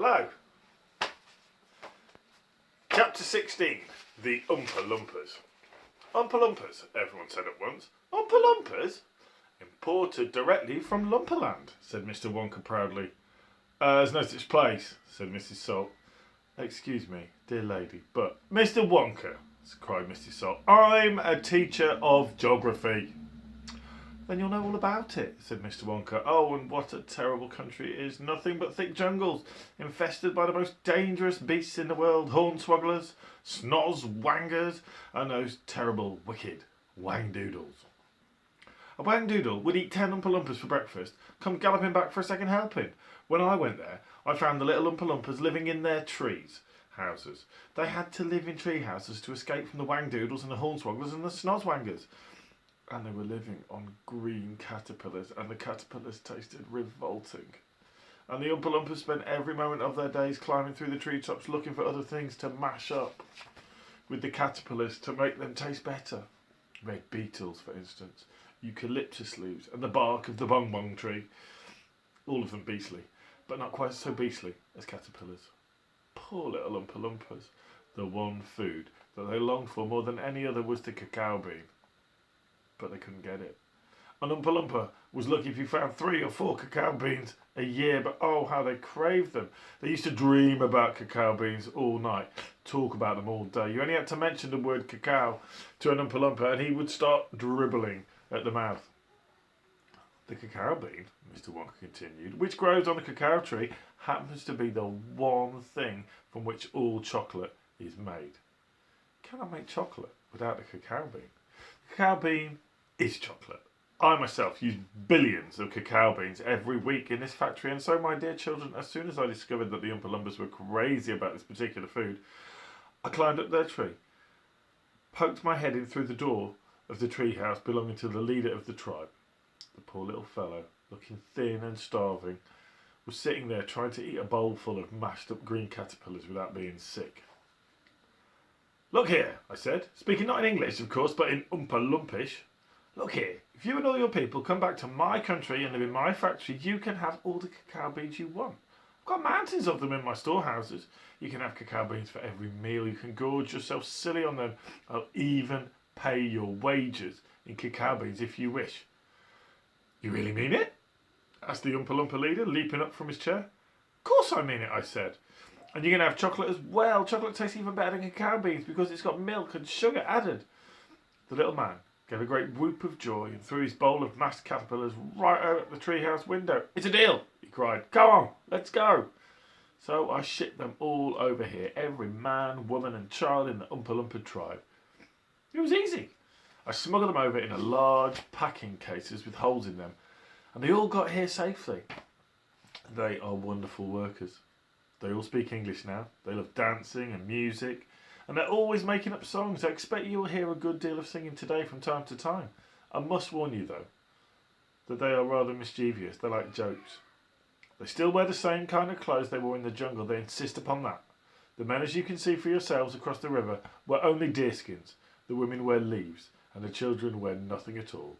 Hello. Chapter 16. The Oompa Loompas. Oompa Loompas, everyone said at once. Oompa Loompas? Imported directly from Lumperland, said Mr. Wonka proudly. There's no such place, said Mrs. Salt. Excuse me, dear lady, but... Mr. Wonka, cried Mrs. Salt, I'm a teacher of geography. Then you'll know all about it, said Mr. Wonka. Oh, and what a terrible country it is. Nothing but thick jungles, infested by the most dangerous beasts in the world. Hornswogglers, snozwangers, and those terrible, wicked wangdoodles. A wangdoodle would eat 10 Oompa Loompas for breakfast, come galloping back for a second helping. When I went there, I found the little Oompa Loompas living in their houses. They had to live in tree houses to escape from the wangdoodles and the hornswogglers and the snozwangers. And they were living on green caterpillars, and the caterpillars tasted revolting. And the Oompa Loompas spent every moment of their days climbing through the treetops looking for other things to mash up with the caterpillars to make them taste better. Red beetles, for instance, eucalyptus leaves, and the bark of the bong bong tree. All of them beastly, but not quite so beastly as caterpillars. Poor little Oompa Loompas. The one food that they longed for more than any other was the cacao bean. But they couldn't get it. An Oompa Loompa was lucky if you found 3 or 4 cacao beans a year, but oh, how they craved them. They used to dream about cacao beans all night, talk about them all day. You only had to mention the word cacao to an Oompa Loompa and he would start dribbling at the mouth. The cacao bean, Mr. Wonka continued, which grows on a cacao tree, happens to be the one thing from which all chocolate is made. Can I make chocolate without the cacao bean? The cacao bean is chocolate. I myself use billions of cacao beans every week in this factory, and so my dear children, as soon as I discovered that the Oompa Loompas were crazy about this particular food, I climbed up their tree, poked my head in through the door of the tree house belonging to the leader of the tribe. The poor little fellow, looking thin and starving, was sitting there trying to eat a bowl full of mashed up green caterpillars without being sick. Look here, I said, speaking not in English, of course, but in Oompa Loompish. Look here, if you and all your people come back to my country and live in my factory, you can have all the cacao beans you want. I've got mountains of them in my storehouses. You can have cacao beans for every meal. You can gorge yourself silly on them. I'll even pay your wages in cacao beans if you wish. You really mean it? Asked the Oompa Loompa leader, leaping up from his chair. Of course I mean it, I said. And you're going to have chocolate as well. Chocolate tastes even better than cacao beans because it's got milk and sugar added. The little man gave a great whoop of joy and threw his bowl of mashed caterpillars right out at the treehouse window. It's a deal, he cried. Come on, let's go. So I shipped them all over here, every man, woman and child in the Oompa Loompa tribe. It was easy. I smuggled them over in a large packing cases with holes in them, and they all got here safely. They are wonderful workers. They all speak English now. They love dancing and music, and they're always making up songs. I expect you'll hear a good deal of singing today from time to time. I must warn you, though, that they are rather mischievous. They like jokes. They still wear the same kind of clothes they wore in the jungle. They insist upon that. The men, as you can see for yourselves across the river, wear only deerskins. The women wear leaves, and the children wear nothing at all.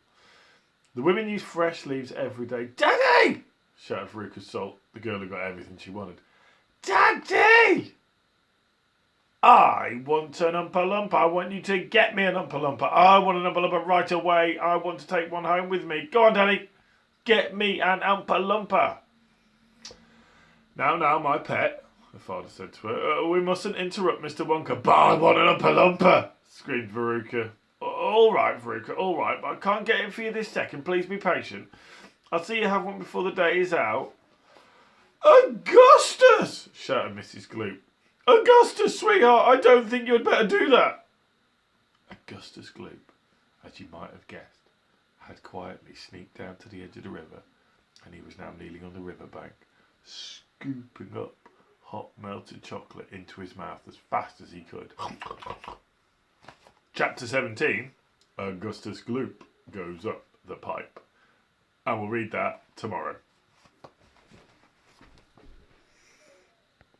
The women use fresh leaves every day. Daddy! Shouted Veruca Salt, the girl who got everything she wanted. Daddy! I want an Oompa Loompa. I want you to get me an Oompa Loompa. I want an Oompa Loompa right away. I want to take one home with me. Go on, Daddy. Get me an Oompa Loompa. Now, my pet, her father said to her, we mustn't interrupt Mr. Wonka. But I want an Oompa Loompa, screamed Veruca. All right, Veruca, all right, but I can't get it for you this second. Please be patient. I'll see you have one before the day is out. Augustus! Shouted Mrs. Gloop. Augustus, sweetheart, I don't think you'd better do that. Augustus Gloop, as you might have guessed, had quietly sneaked down to the edge of the river, and he was now kneeling on the riverbank, scooping up hot melted chocolate into his mouth as fast as he could. Chapter 17, Augustus Gloop Goes Up the Pipe. And we'll read that tomorrow.